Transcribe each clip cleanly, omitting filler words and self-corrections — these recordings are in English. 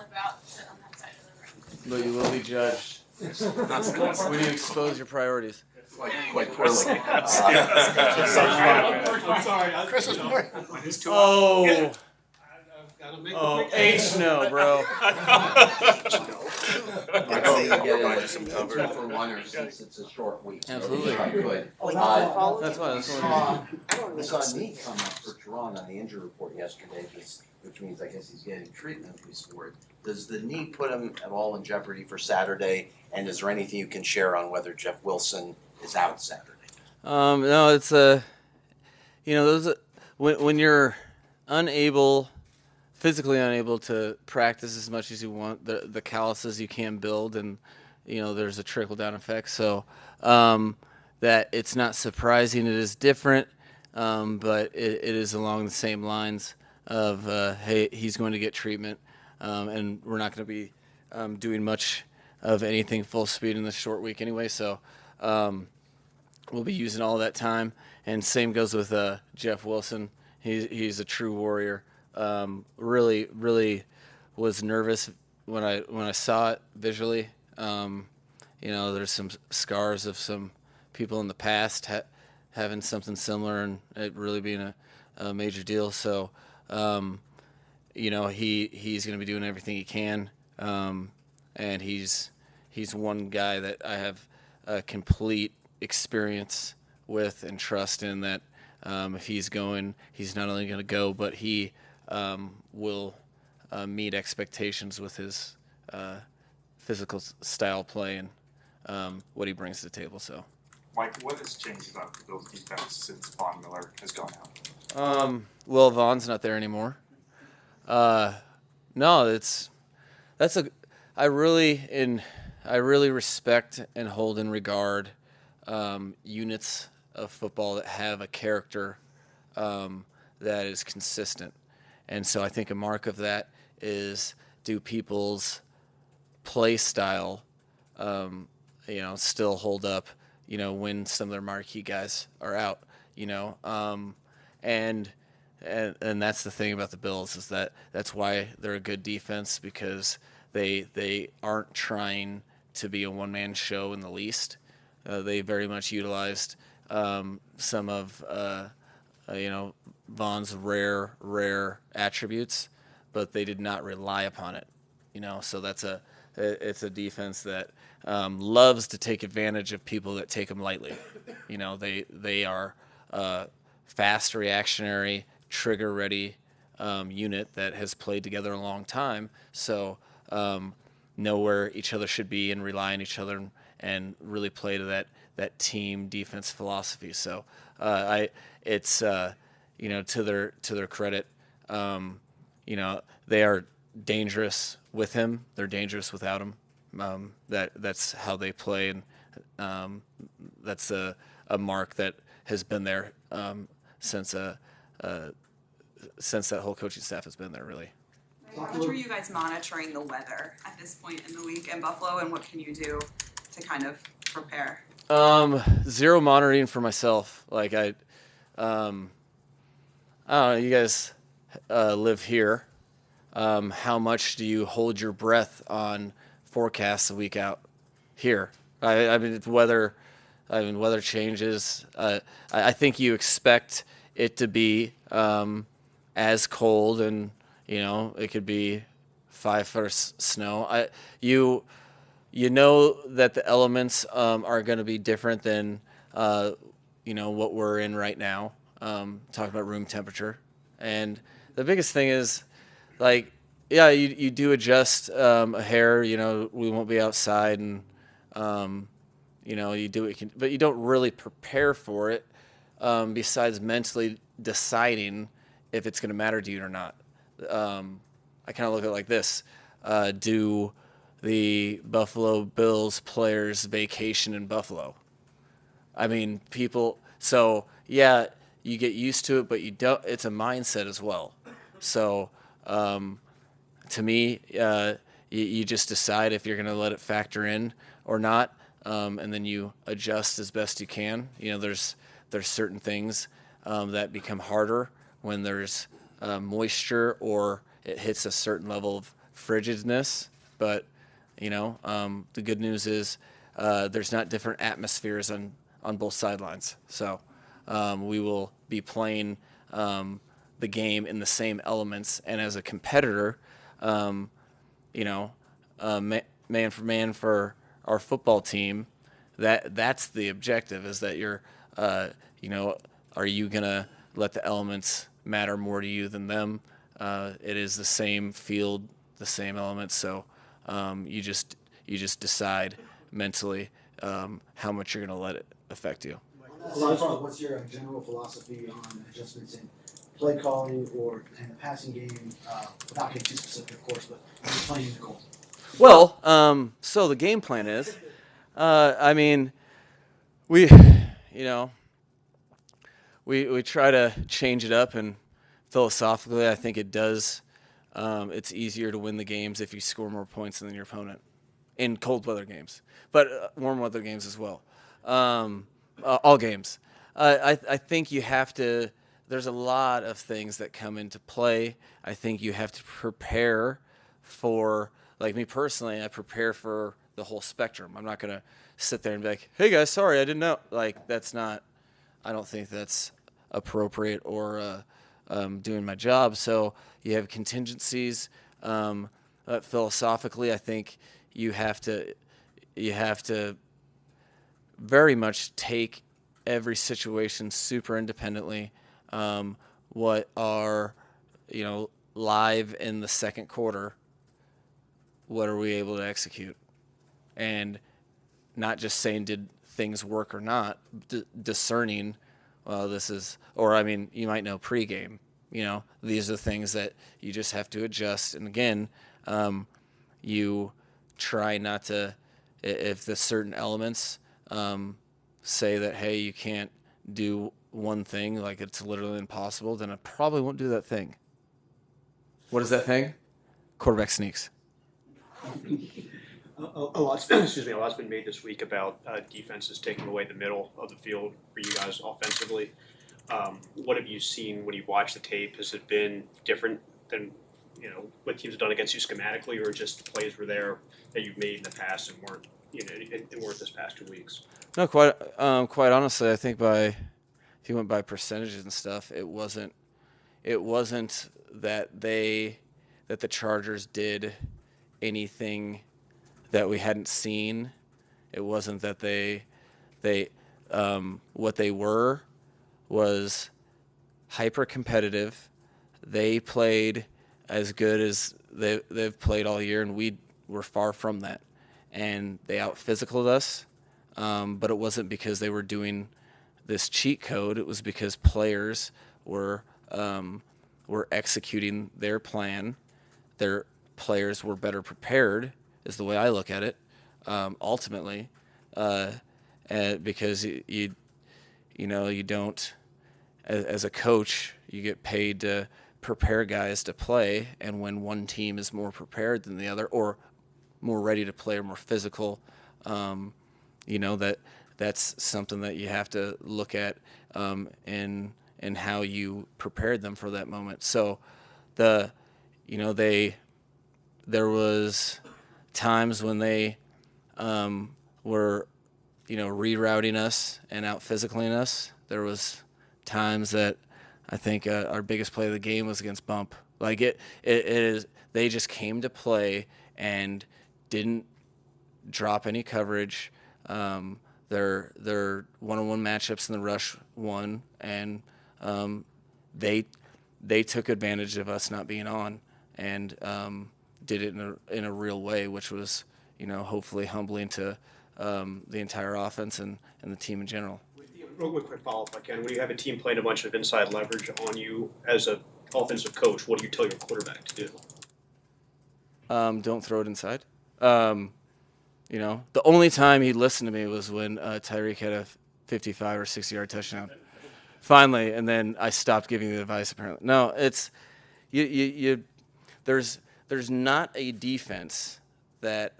slip out, sit on that side of the room. But you will be judged when you expose your priorities. Quite poorly. Chris is Oh, H no, bro. I'd say you get some cover for one, since it's a short week. Absolutely. If I could. That's why. That's why. I saw a knee come up for Teron on the injury report yesterday, which means I guess he's getting treatment for it. Does the knee put him at all in jeopardy for Saturday? And is there anything you can share on whether Jeff Wilson is out Saturday? No, it's those when you're physically unable to practice as much as you want, the calluses you can build, and there's a trickle down effect. So that it's not surprising. It is different, but it is along the same lines of hey, he's going to get treatment, and we're not going to be doing much of anything full speed in this short week anyway. So we'll be using all that time. And same goes with Jeff Wilson. He's a true warrior. Really was nervous when I saw it visually. There's some scars of some people in the past having something similar, and it really being a major deal. So, he's going to be doing everything he can, and he's one guy that I have a complete experience with and trust in, that if he's going, he's not only going to go, but he will meet expectations with his physical style play and what he brings to the table. So, Mike, what has changed about the Bills' defense since Von Miller has gone out? Well, Von's not there anymore. No, I really respect and hold in regard units of football that have a character that is consistent. And so I think a mark of that is, do people's play style still hold up, when some of their marquee guys are out, and that's the thing about the Bills, is that's why they're a good defense, because they aren't trying to be a one-man show in the least. They very much utilized some of Von's rare attributes, but they did not rely upon it. So it's a defense that loves to take advantage of people that take them lightly. They are fast, reactionary, trigger-ready unit that has played together a long time. So know where each other should be and rely on each other, and really play to that team defense philosophy. So it's to their credit, they are dangerous with him. They're dangerous without him. That's how they play, and that's a mark that has been there since that whole coaching staff has been there, really. How much are you guys monitoring the weather at this point in the week in Buffalo, and what can you do to kind of prepare? Zero monitoring for myself. Like I don't know, you guys live here. How much do you hold your breath on forecasts a week out here? I mean, weather changes. I think you expect it to be as cold, and it could be 5 foot of snow. You know that the elements are going to be different than what we're in right now. Talking about room temperature, and the biggest thing is, you do adjust a hair. We won't be outside, and you do it, but you don't really prepare for it. Besides mentally deciding if it's going to matter to you or not. I kind of look at it like this: do the Buffalo Bills players vacation in Buffalo? I mean, people. So yeah, you get used to it, but you don't. It's a mindset as well. So to me, you just decide if you're going to let it factor in or not, and then you adjust as best you can. There's certain things that become harder when there's moisture or it hits a certain level of frigidness, but the good news is there's not different atmospheres on both sidelines. So we will be playing the game in the same elements, and as a competitor, man for man for our football team, that's the objective, is that you're, are you gonna let the elements matter more to you than them? It is the same field, the same elements, so you just decide mentally how much you're gonna let it affect you. What's your general philosophy on adjustments in play calling or in the passing game, without getting too specific, of course, but when you're playing the goal? Well, so the game plan is, we try to change it up, and philosophically, I think it does. It's easier to win the games if you score more points than your opponent in cold weather games, but warm weather games as well. All games. I think you have to. There's a lot of things that come into play. I think you have to prepare for. Like me personally, I prepare for the whole spectrum. I'm not going to sit there and be like, hey guys, sorry, I didn't know. Like, that's not, I don't think that's appropriate or doing my job. So you have contingencies. Philosophically, I think you have to very much take every situation super independently. What are, live in the second quarter, what are we able to execute? And not just saying did things work or not, discerning, well, this is, or you might know pregame, these are things that you just have to adjust. And again, you try not to, if the certain elements say that, hey, you can't do one thing, like it's literally impossible, then I probably won't do that thing. What is that thing? Quarterback sneaks. A lot's been made this week about defenses taking away the middle of the field for you guys offensively. What have you seen when you watch the tape? Has it been different than what teams have done against you schematically, or just the plays were there that you've made in the past and weren't this past 2 weeks? No, quite honestly, I think if you went by percentages and stuff, it wasn't that the Chargers did anything that we hadn't seen. It wasn't that they what they were was hyper competitive. They played as good as they've played all year, and we were far from that. And they out-physicaled us, but it wasn't because they were doing this cheat code. It was because players were executing their plan. Their players were better prepared, is the way I look at it, ultimately, because you don't, as a coach, you get paid to prepare guys to play, and when one team is more prepared than the other, or more ready to play or more physical, that's something that you have to look at in how you prepared them for that moment. So there was times when they were rerouting us and out physicaling us. There was times that I think our biggest play of the game was against Bump. Like it is, they just came to play and didn't drop any coverage. Their one-on-one matchups in the rush won, and they took advantage of us not being on, and did it in a real way, which was hopefully humbling to the entire offense and the team in general. Real quick follow-up, if I can. When you have a team playing a bunch of inside leverage on you as an offensive coach, what do you tell your quarterback to do? Don't throw it inside. The only time he listened to me was when Tyreek had a 55 or 60-yard touchdown. Finally, and then I stopped giving the advice. Apparently, no. It's there's not a defense that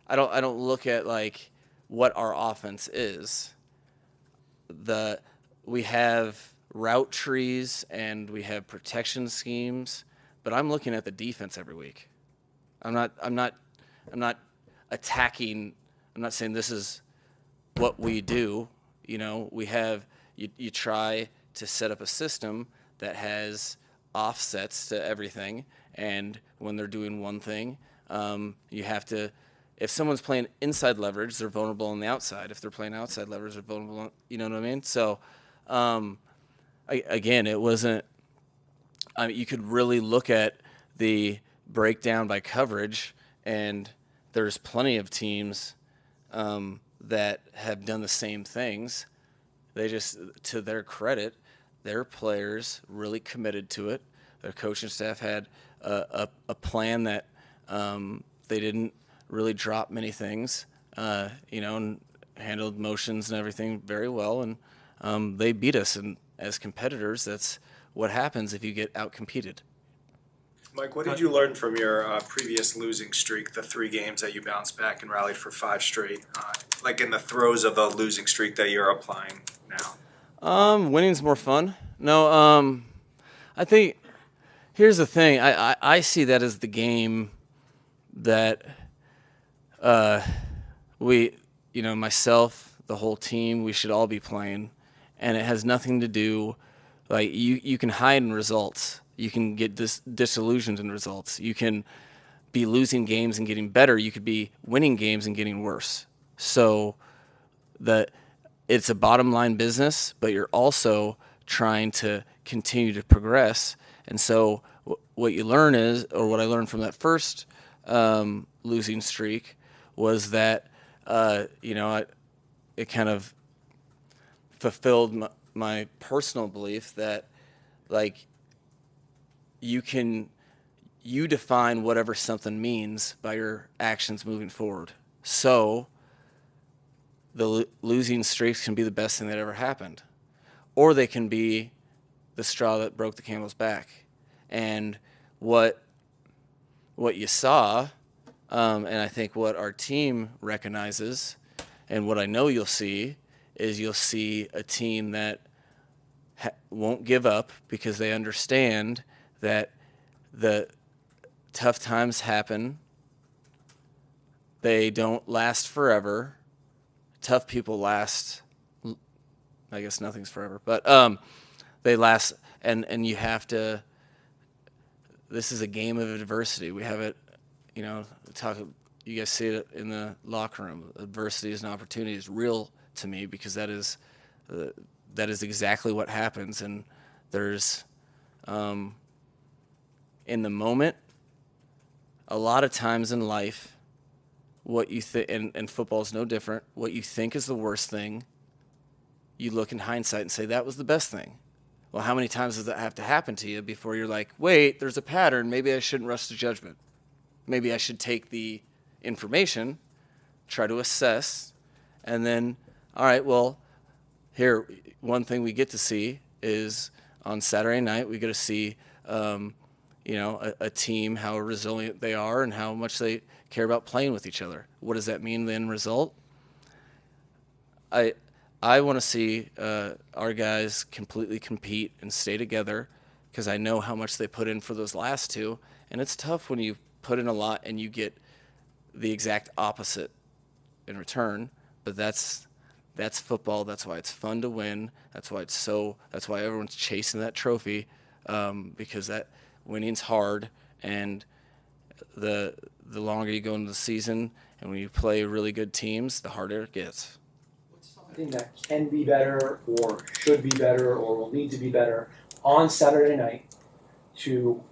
I don't look at like what our offense is. We have route trees and we have protection schemes, but I'm looking at the defense every week. I'm not attacking. I'm not saying this is what we do. You know, you try to set up a system that has offsets to everything, and when they're doing one thing, you have to. If someone's playing inside leverage, they're vulnerable on the outside. If they're playing outside leverage, they're vulnerable on, you know what I mean? So, again, it wasn't. I mean, you could really look at the breakdown by coverage, and there's plenty of teams that have done the same things. They just, to their credit, their players really committed to it. Their coaching staff had a plan that they didn't really drop many things, and handled motions and everything very well, and they beat us. And as competitors, that's what happens if you get outcompeted. Mike, what did you learn from your previous losing streak, the 3 games that you bounced back and rallied for 5 straight, like in the throes of the losing streak that you're applying now? Winning's more fun. No, I think here's the thing. I see that as the game that myself, the whole team, we should all be playing, and it has nothing to do. Like you can hide in results. You can get disillusioned in results. You can be losing games and getting better. You could be winning games and getting worse. So it's a bottom line business, but you're also trying to continue to progress. And so what you learn is, or what I learned from that first losing streak was that, it kind of fulfilled my personal belief that, like, you define whatever something means by your actions moving forward. So the losing streaks can be the best thing that ever happened, or they can be the straw that broke the camel's back. And what you saw, and I think what our team recognizes, and what I know you'll see, is you'll see a team that won't give up because they understand that the tough times happen. They don't last forever. Tough people last, I guess nothing's forever, but they last, and you have to, this is a game of adversity. We have it, you guys see it in the locker room. Adversity is an opportunity. It's real to me because that is exactly what happens. And there's, in the moment, a lot of times in life, what you think, and football is no different, what you think is the worst thing, you look in hindsight and say, that was the best thing. Well, how many times does that have to happen to you before you're like, wait, there's a pattern, maybe I shouldn't rush to judgment. Maybe I should take the information, try to assess, and then, all right, well, here, one thing we get to see is on Saturday night, we get to see, a team, how resilient they are and how much they care about playing with each other. What does that mean, the end result? I want to see our guys completely compete and stay together because I know how much they put in for those last 2, and it's tough when you put in a lot and you get the exact opposite in return, but that's football. That's why it's fun to win. That's why everyone's chasing that trophy, because that winning's hard, and the longer you go into the season and when you play really good teams, the harder it gets. What's something that can be better or should be better or will need to be better on Saturday night to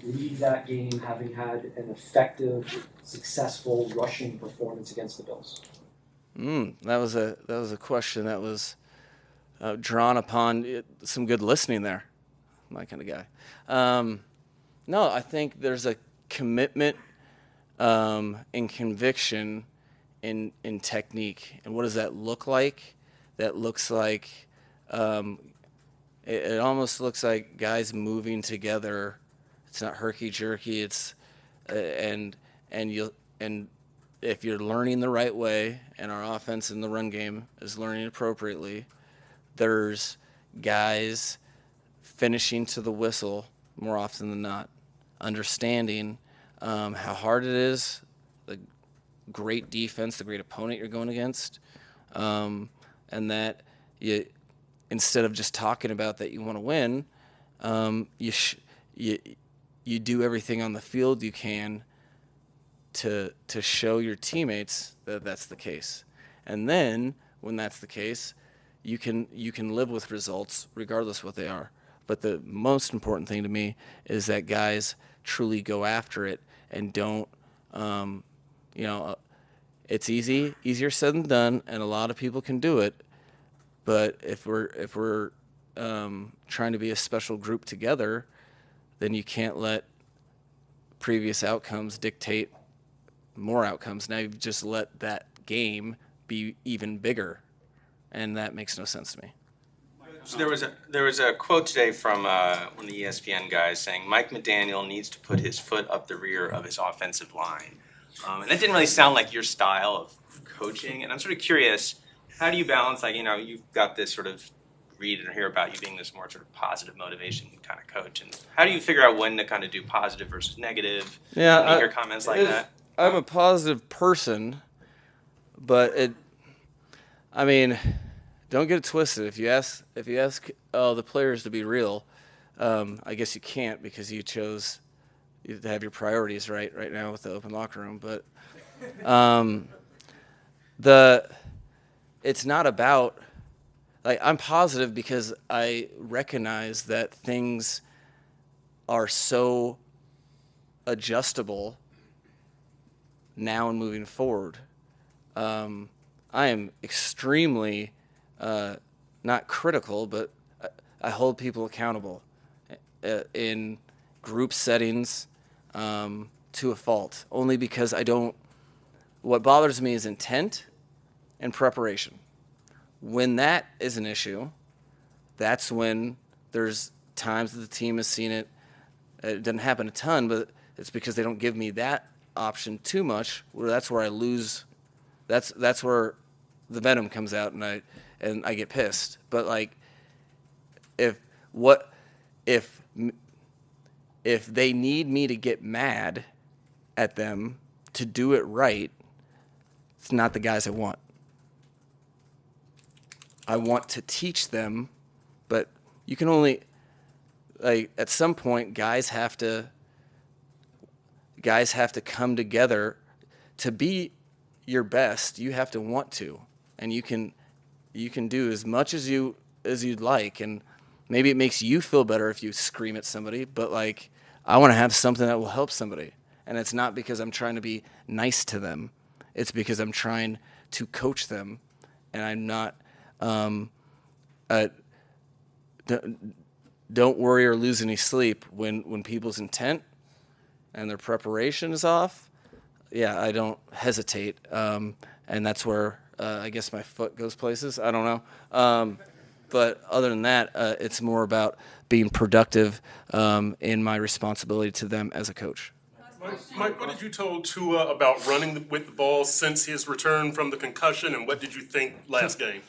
leave that game having had an effective, successful rushing performance against the Bills? That was a question that was drawn upon some good listening there. My kind of guy. No, I think there's a commitment and conviction in technique. And what does that look like? That looks like it almost looks like guys moving together. It's not herky jerky. It's and if you're learning the right way, and our offense in the run game is learning appropriately, there's guys finishing to the whistle more often than not, understanding how hard it is, the great defense, the great opponent you're going against, and that you, instead of just talking about that you want to win, you do everything on the field you can to show your teammates that that's the case. And then when that's the case, you can live with results regardless what they are. But the most important thing to me is that guys truly go after it and don't, it's easier said than done, and a lot of people can do it. But if we're trying to be a special group together, then you can't let previous outcomes dictate more outcomes. Now you've just let that game be even bigger, and that makes no sense to me. So there was a quote today from one of the ESPN guys saying Mike McDaniel needs to put his foot up the rear of his offensive line, and that didn't really sound like your style of coaching. And I'm sort of curious, how do you balance, like, you've got this sort of read and hear about you being this more sort of positive motivation kind of coach, and how do you figure out when to kind of do positive versus negative? Yeah, when you hear comments like that. I'm a positive person, but don't get it twisted. If you ask the players to be real, I guess you can't because you chose to have your priorities right now with the open locker room. But it's not about, like, I'm positive because I recognize that things are so adjustable now and moving forward. I am extremely not critical, but I hold people accountable in group settings to a fault, only because what bothers me is intent and preparation. When that is an issue, that's when there's times that the team has seen it. It doesn't happen a ton, but it's because they don't give me that option too much. That's where I lose. That's where the venom comes out, and I get pissed. But like, if they need me to get mad at them to do it right, it's not the guys I want. I want to teach them, but you can only, like, at some point guys have to come together to be your best. You have to want to, and you can do as much as you'd like, and maybe it makes you feel better if you scream at somebody, but like, I want to have something that will help somebody, and it's not because I'm trying to be nice to them. It's because I'm trying to coach them, and I'm not don't worry or lose any sleep when people's intent and their preparation is off. Yeah, I don't hesitate, and that's where I guess my foot goes places. I don't know, but other than that, it's more about being productive in my responsibility to them as a coach. Mike, what did you tell Tua about running with the ball since his return from the concussion, and what did you think last game?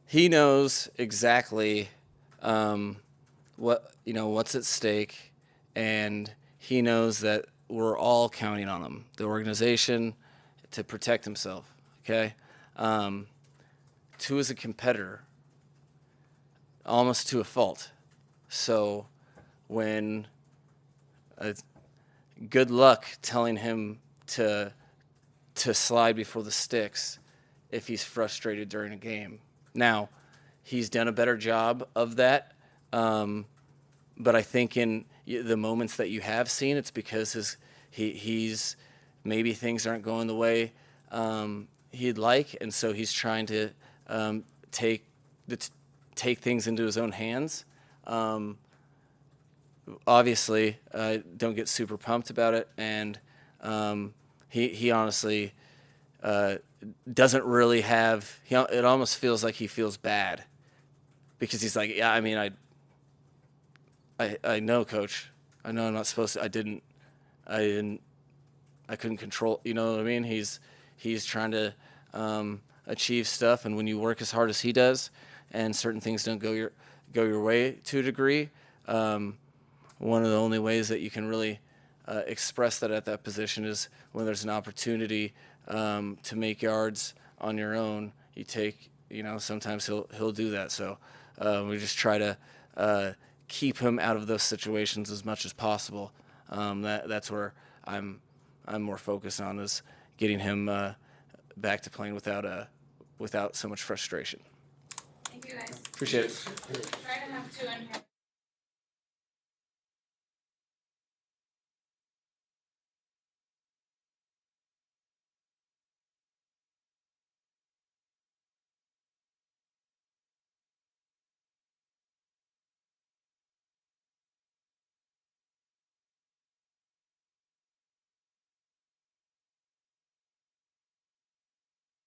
He knows exactly what's at stake, and he knows that we're all counting on him, the organization, to protect himself. Okay, Tua's a competitor, almost to a fault. So when good luck telling him to slide before the sticks if he's frustrated during a game. Now, he's done a better job of that, but I think in the moments that you have seen, it's because he's maybe things aren't going the way he'd like, and so he's trying to take things into his own hands. Obviously, don't get super pumped about it, and he honestly doesn't really have. It almost feels like he feels bad because he's like, yeah, I mean, I know, Coach. I know I'm not supposed to. I couldn't control. You know what I mean? He's trying to achieve stuff, and when you work as hard as he does, and certain things don't go your way to a degree. One of the only ways that you can really express that at that position is when there's an opportunity to make yards on your own. You take, sometimes he'll do that. So we just try to keep him out of those situations as much as possible. That's where I'm more focused on, is getting him back to playing without so much frustration. Thank you guys. Appreciate it. Try to have two in here.